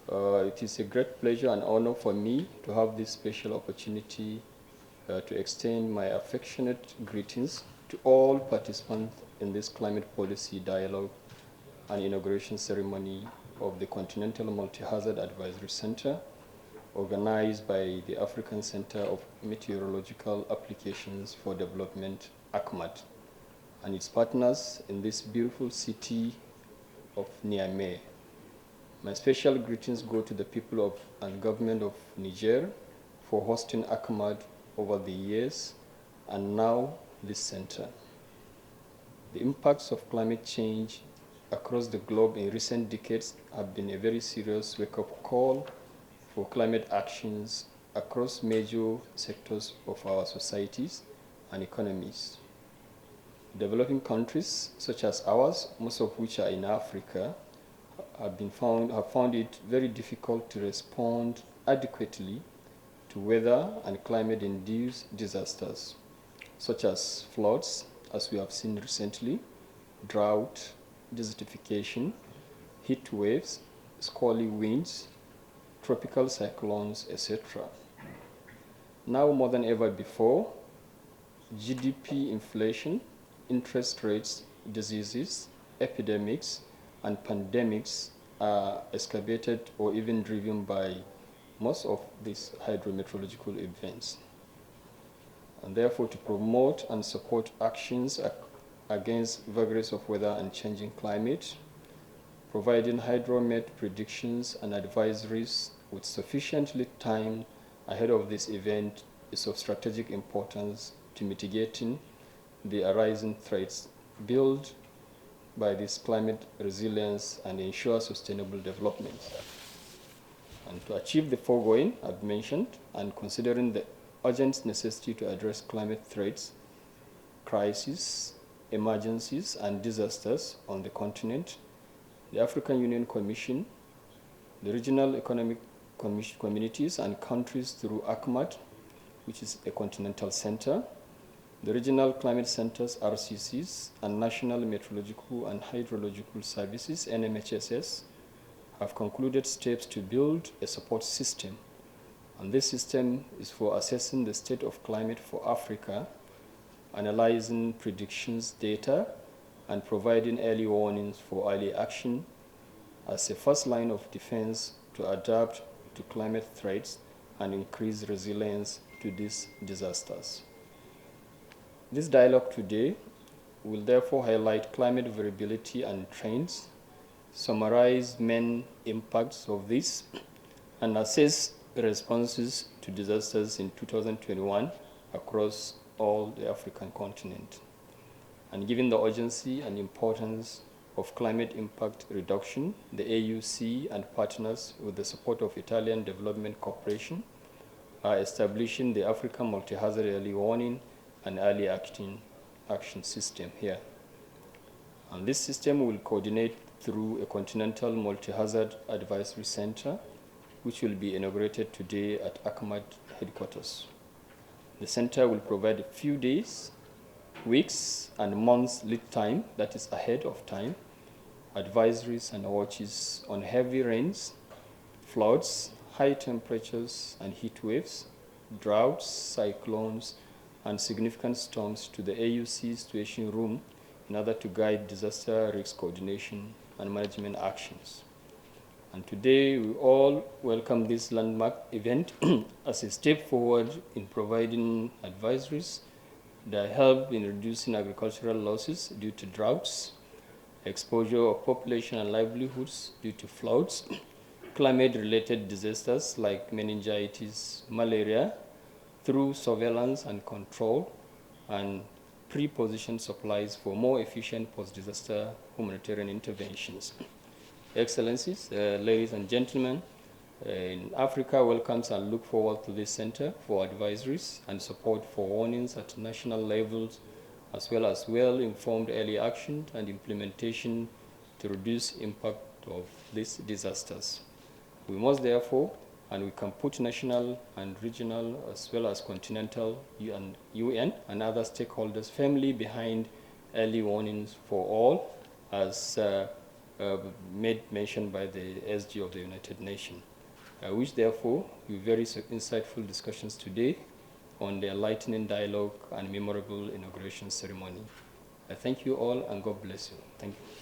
It is a great pleasure and honor for me to have this special opportunity to extend my affectionate greetings to all participants in this climate policy dialogue and inauguration ceremony of the Continental Multi-Hazard Advisory Center, organized by the African Center of Meteorological Applications for Development, Acmad, and its partners in this beautiful city of Niamey. My special greetings go to the people of and government of Niger for hosting Acmad over the years and now this center. The impacts of climate change across the globe in recent decades have been a very serious wake-up call for climate actions across major sectors of our societies and economies. Developing countries such as ours, most of which are in Africa, have found it very difficult to respond adequately to weather and climate-induced disasters, such as floods, as we have seen recently, drought, desertification, heat waves, squally winds, tropical cyclones, etc. Now more than ever before, GDP inflation, interest rates, diseases, epidemics, and pandemics are exacerbated or even driven by most of these hydrometeorological events. And therefore, to promote and support actions against vagaries of weather and changing climate, providing hydromet predictions and advisories with sufficiently time ahead of this event is of strategic importance to mitigating the arising threats, build by this climate resilience and ensure sustainable development. And to achieve the foregoing I've mentioned, and considering the urgent necessity to address climate threats, crises, emergencies, and disasters on the continent, the African Union Commission, the regional economic communities and countries through Acmad, which is a continental center, the regional climate centers, RCCs, and national meteorological and hydrological services, NMHSS, have concluded steps to build a support system. And this system is for assessing the state of climate for Africa, analyzing predictions data, and providing early warnings for early action as a first line of defense to adapt to climate threats and increase resilience to these disasters. This dialogue today will therefore highlight climate variability and trends, summarize main impacts of this, and assess responses to disasters in 2021 across all the African continent. And given the urgency and importance of climate impact reduction, the AUC and partners, with the support of Italian Development Corporation, are establishing the African Multi-Hazard Early Warning and Early Action System here. And this system will coordinate through a Continental Multi-Hazard Advisory Center, which will be inaugurated today at Acmad headquarters. The center will provide a few days, weeks, and months lead time, that is ahead of time, advisories and watches on heavy rains, floods, high temperatures and heat waves, droughts, cyclones, and significant storms to the AUC situation room in order to guide disaster risk coordination and management actions. And today we all welcome this landmark event as a step forward in providing advisories that help in reducing agricultural losses due to droughts, exposure of population and livelihoods due to floods, climate-related disasters like meningitis, malaria, through surveillance and control, and pre-positioned supplies for more efficient post-disaster humanitarian interventions. Excellencies, ladies and gentlemen, in Africa welcomes and look forward to this center for advisories and support for warnings at national levels, as well as well-informed early action and implementation to reduce impact of these disasters. We must therefore, and we can put national and regional as well as continental UN and other stakeholders firmly behind early warnings for all as made mention by the SG of the United Nations. I wish, therefore, you very insightful discussions today on the enlightening dialogue and memorable inauguration ceremony. I thank you all, and God bless you. Thank you.